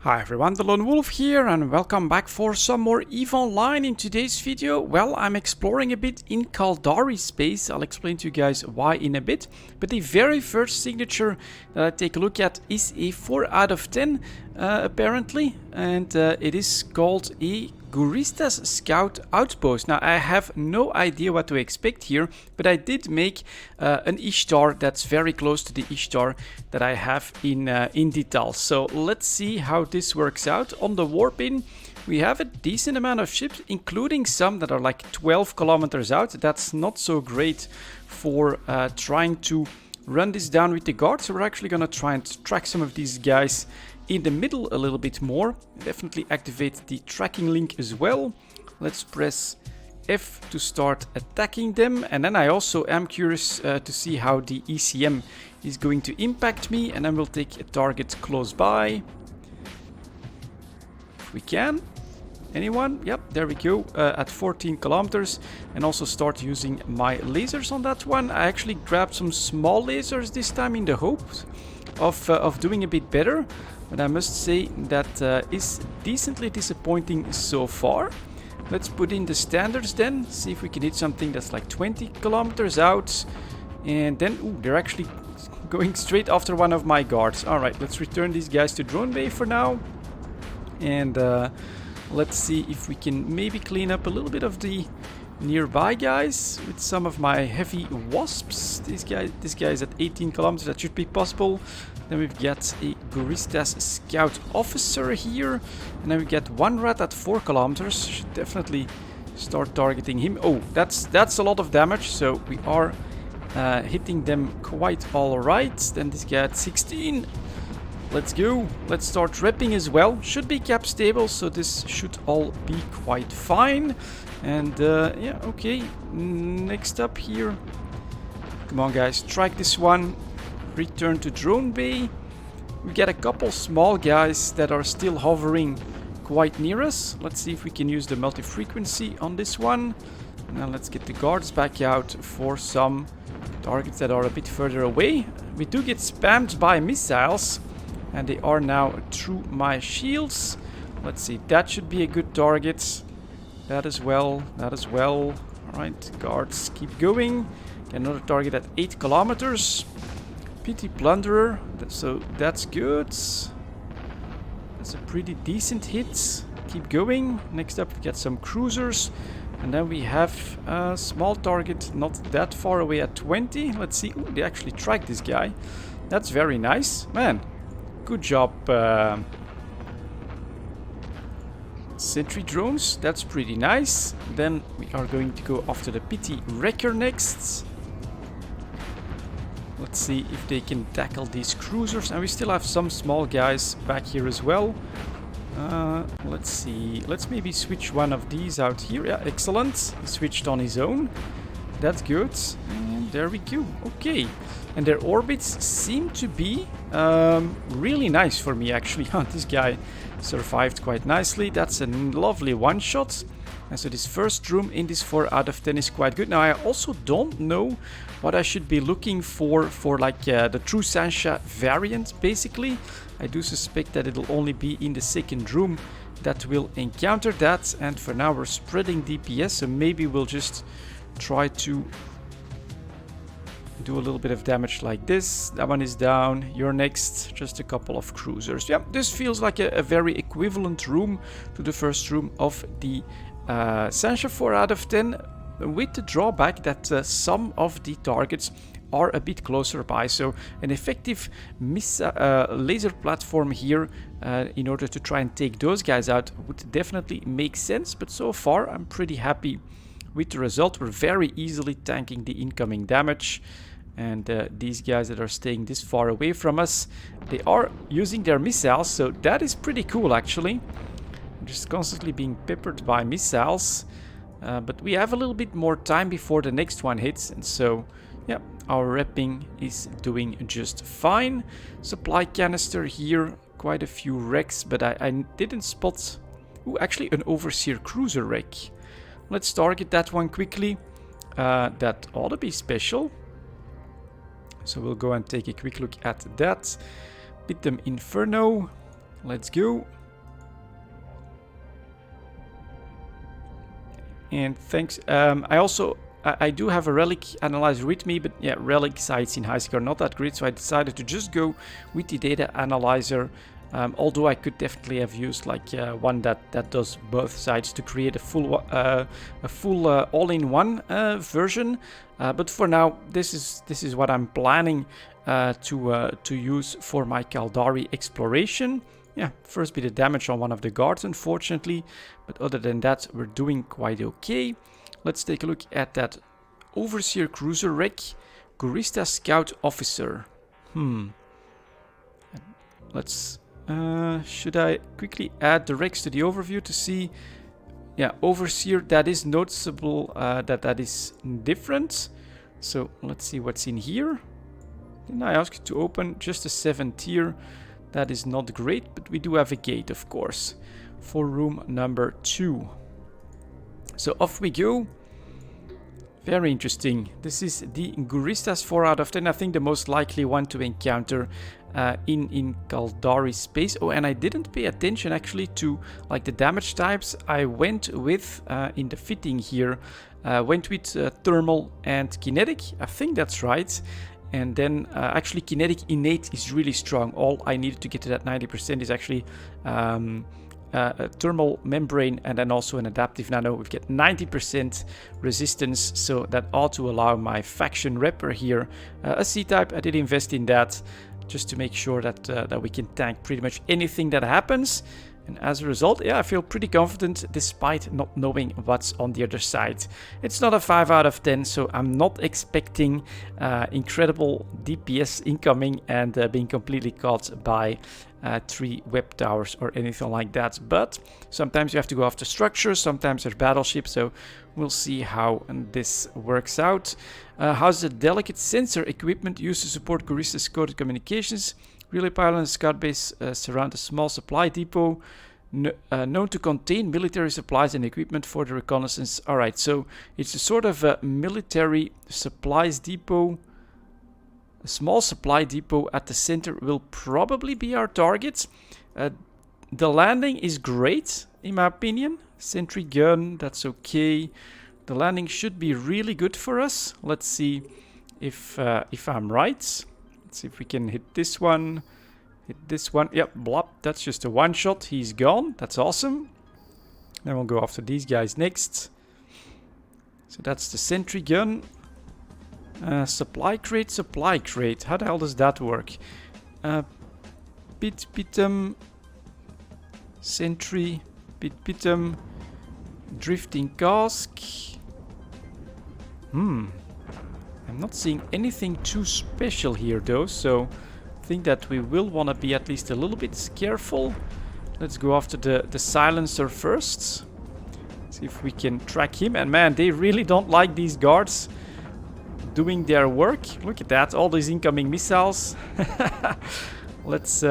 Hi everyone, delonewolf here and welcome back for some more EVE Online. In today's video, well, I'm exploring a bit in Caldari space. I'll explain to you guys why in a bit. But the very first signature that I take a look at is a 4 out of 10 apparently. And it is called a Guristas Scout Outpost. Now I have no idea what to expect here, but I did make an Ishtar that's very close to the Ishtar that I have in detail. So let's see how this works out. On the warp-in, we have a decent amount of ships, including some that are like 12 kilometers out. That's not so great for trying to run this down with the guard. So we're actually going to try and track some of these guys in the middle a little bit more. Definitely activate the tracking link as well. Let's press F to start attacking them. And then I also am curious to see how the ECM is going to impact me. And then we'll take a target close by. If we can. Anyone? Yep, there we go. At 14 kilometers. And also start using my lasers on that one. I actually grabbed some small lasers this time in the hopes of doing a bit better. But I must say that is decently disappointing so far. Let's put in the standards then. See if we can hit something that's like 20 kilometers out. And then, ooh, they're actually going straight after one of my guards. Alright, let's return these guys to drone bay for now. And let's see if we can maybe clean up a little bit of the nearby guys with some of my heavy wasps. This guy is at 18 kilometers. That should be possible. Then we've got a Guristas scout officer here. And then we get one rat at 4 kilometers. Should definitely start targeting him. Oh, that's a lot of damage. So we are hitting them quite alright. Then this guy at 16. Let's go. Let's start repping as well. Should be cap stable, so this should all be quite fine. And yeah, okay. Next up here. Come on, guys. Track this one. Return to drone bay. We get a couple small guys that are still hovering quite near us. Let's see if we can use the multi-frequency on this one. Now let's get the guards back out for some targets that are a bit further away. We do get spammed by missiles. And they are now through my shields. Let's see, that should be a good target. That as well, that as well. Alright, guards, keep going. Get another target at 8 kilometers. PT Plunderer, so that's good. That's a pretty decent hit. Keep going. Next up we get some cruisers. And then we have a small target not that far away at 20. Let's see, ooh, they actually tracked this guy. That's very nice. Man. Good job, sentry drones, that's pretty nice. Then we are going to go after the PT Wrecker next. Let's see if they can tackle these cruisers. And we still have some small guys back here as well. Let's see, let's maybe switch one of these out here. Yeah, excellent, he switched on his own. That's good. And there we go. Okay. And their orbits seem to be really nice for me, actually. This guy survived quite nicely. That's a lovely one-shot. And so this first room in this 4 out of 10 is quite good. Now, I also don't know what I should be looking for like the True Sansha variant, basically. I do suspect that it'll only be in the second room that will encounter that. And for now, we're spreading DPS, so maybe we'll just try to do a little bit of damage like this. That one is down. You're next. Just a couple of cruisers. Yeah, this feels like a very equivalent room to the first room of the Sansha 4 out of 10, with the drawback that some of the targets are a bit closer by. So an effective laser platform here in order to try and take those guys out would definitely make sense. But so far, I'm pretty happy with the result. We're very easily tanking the incoming damage. And these guys that are staying this far away from us, they are using their missiles. So that is pretty cool, actually. I'm just constantly being peppered by missiles. But we have a little bit more time before the next one hits. And so, yeah, our repping is doing just fine. Supply canister here. Quite a few wrecks, but I didn't spot... Ooh, actually an Overseer cruiser wreck. Let's target that one quickly. That ought to be special. So we'll go and take a quick look at that. Bit them Inferno. Let's go. And thanks. I do have a Relic Analyzer with me, but yeah, Relic sites in Highsec are not that great, so I decided to just go with the Data Analyzer. Although I could definitely have used like one that does both sides to create a full all-in-one version. But for now, this is what I'm planning to use for my Caldari exploration. Yeah, first bit of damage on one of the guards, unfortunately, but other than that, we're doing quite okay. Let's take a look at that Overseer Cruiser wreck, Guristas Scout Officer. Let's. Should I quickly add the wrecks to the overview to see? Yeah, Overseer, that is noticeable that is different. So let's see what's in here. Didn't I ask you to open just a 7 tier? That is not great, but we do have a gate, of course, for room number 2. So off we go. Very interesting. This is the Guristas 4 out of 10. I think the most likely one to encounter in Caldari space. Oh, and I didn't pay attention actually to like the damage types. I went with, in the fitting here, went with thermal and kinetic. I think that's right. And then actually kinetic innate is really strong. All I needed to get to that 90% is actually a thermal membrane and then also an adaptive nano. We've got 90% resistance, so that ought to allow my faction repper here a C-type. I did invest in that just to make sure that we can tank pretty much anything that happens. And as a result, yeah, I feel pretty confident despite not knowing what's on the other side. It's not a 5 out of 10, so I'm not expecting incredible DPS incoming and being completely caught by 3 web towers or anything like that. But sometimes you have to go after structures, sometimes there's battleships, so we'll see how this works out. How's the delicate sensor equipment used to support Guristas coded communications? Relay pylon and scout base surround a small supply depot known to contain military supplies and equipment for the reconnaissance. Alright, so it's a sort of a military supplies depot. A small supply depot at the center will probably be our target. The landing is great, in my opinion. Sentry gun, that's okay. The landing should be really good for us. Let's see if I'm right. Let's see if we can hit this one. Hit this one. Yep, blop. That's just a one shot. He's gone. That's awesome. Then we'll go after these guys next. So that's the sentry gun. Supply crate, supply crate. How the hell does that work? Pitum. Sentry. Pitum. Drifting cask. I'm not seeing anything too special here though, so I think that we will want to be at least a little bit careful. Let's go after the silencer first. See if we can track him. And man, they really don't like these guards doing their work. Look at that, all these incoming missiles. Let's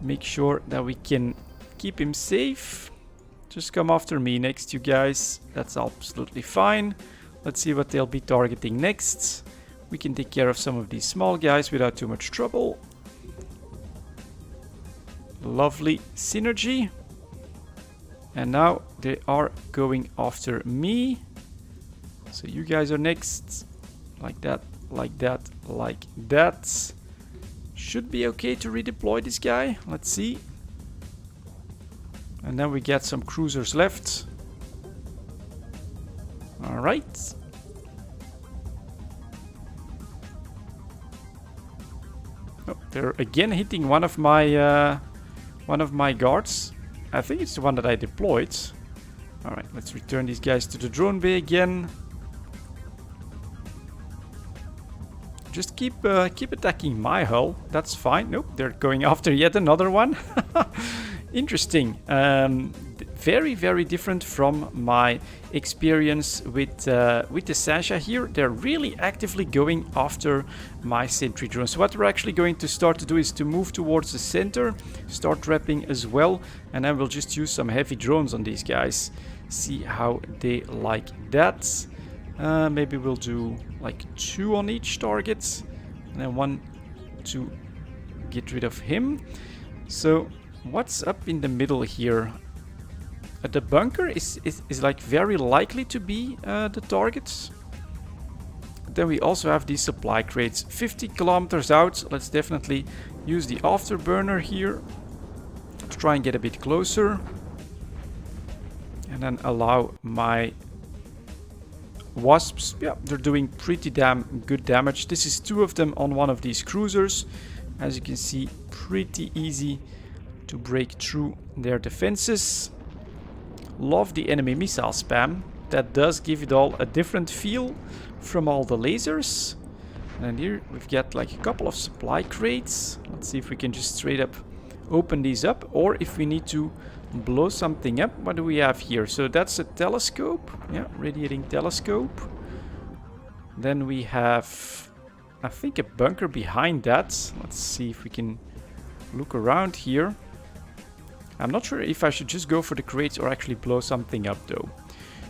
make sure that we can keep him safe. Just come after me next, you guys. That's absolutely fine. Let's see what they'll be targeting next. We can take care of some of these small guys without too much trouble. Lovely synergy. And now they are going after me. So you guys are next. Like that, like that, like that. Should be okay to redeploy this guy. Let's see. And then we get some cruisers left. Alright. Oh, they're again hitting one of my guards. I think it's the one that I deployed. Alright, let's return these guys to the drone bay again. Just keep attacking my hull. That's fine. Nope, they're going after yet another one. Interesting. Very, very different from my experience with the Sasha here. They're really actively going after my sentry drone. So what we're actually going to start to do is to move towards the center, start trapping as well, and then we'll just use some heavy drones on these guys. See how they like that. Maybe we'll do like 2 on each target, and then 1 to get rid of him. So what's up in the middle here? the bunker is like very likely to be the target. Then we also have these supply crates 50 kilometers out. Let's definitely use the Afterburner here to try and get a bit closer. And then allow my Wasps. Yeah, they're doing pretty damn good damage. This is 2 of them on one of these cruisers. As you can see, pretty easy to break through their defenses. Love the enemy missile spam. That does give it all a different feel from all the lasers. And here we've got like a couple of supply crates. Let's see if we can just straight up open these up, or if we need to blow something up. What do we have here? So that's a telescope. Yeah, radiating telescope. Then we have, I think, a bunker behind that. Let's see if we can look around here. I'm not sure if I should just go for the crates or actually blow something up though.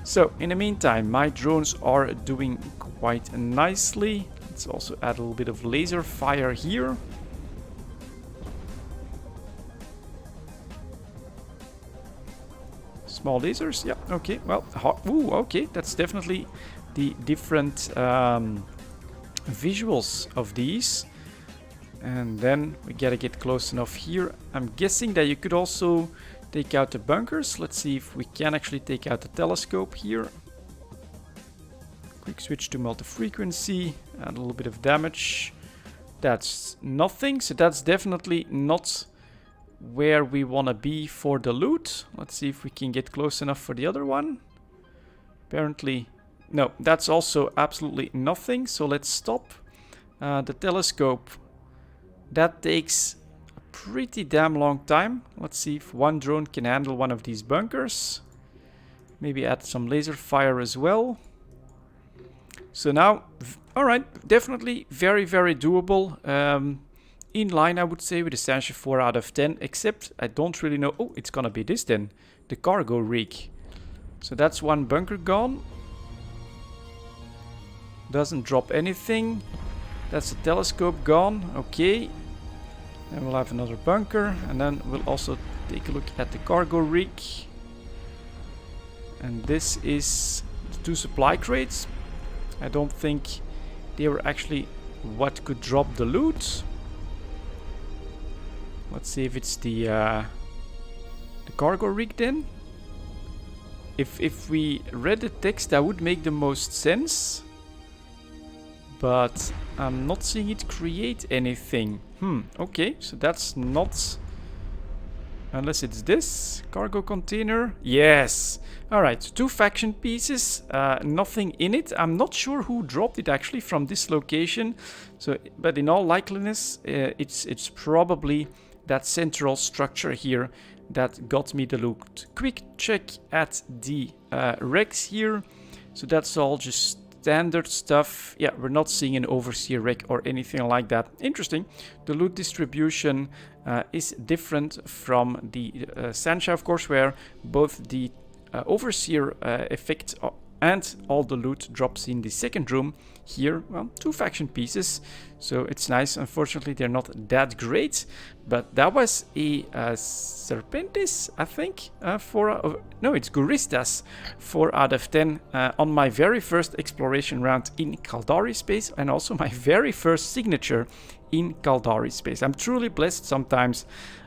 So in the meantime, my drones are doing quite nicely. Let's also add a little bit of laser fire here. Small lasers, yeah, okay, well, ooh, okay, that's definitely the different visuals of these. And then we gotta get close enough here. I'm guessing that you could also take out the bunkers. Let's see if we can actually take out the telescope here. Quick switch to multi-frequency, add a little bit of damage. That's nothing, so that's definitely not where we want to be for the loot. Let's see if we can get close enough for the other one. Apparently, no, that's also absolutely nothing. So let's stop. The telescope, that takes a pretty damn long time. Let's see if one drone can handle one of these bunkers. Maybe add some laser fire as well. So now, alright, definitely very, very doable. In line, I would say, with essentially 4 out of 10, except I don't really know. Oh, it's gonna be this then, the cargo rig. So that's one bunker gone. Doesn't drop anything. That's the telescope gone. Okay. Then we'll have another bunker, and then we'll also take a look at the cargo rig. And this is the 2 supply crates. I don't think they were actually what could drop the loot. Let's see if it's the cargo rig then. If we read the text, that would make the most sense. But I'm not seeing it create anything. Okay, so that's not... Unless it's this cargo container. Yes. Alright, so 2 faction pieces, nothing in it. I'm not sure who dropped it actually from this location. So, but in all likeliness, it's probably that central structure here that got me the loot. Quick check at the wrecks here. So that's all just standard stuff. Yeah, we're not seeing an overseer wreck or anything like that. Interesting. The loot distribution is different from the Sancha, of course, where both the overseer effect and all the loot drops in the second room. Here, well, 2 faction pieces, so it's nice. Unfortunately, they're not that great, but that was a Serpentis, I think, no, it's Guristas, 4 out of 10 on my very first exploration round in Caldari space, and also my very first signature in Caldari space. I'm truly blessed sometimes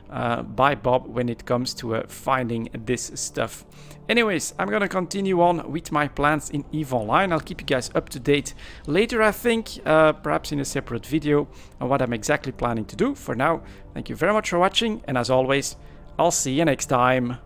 by Bob when it comes to finding this stuff. Anyways, I'm gonna continue on with my plans in EVE Online. I'll keep you guys up to date later, I think, perhaps in a separate video on what I'm exactly planning to do. For now, thank you very much for watching, and as always, I'll see you next time.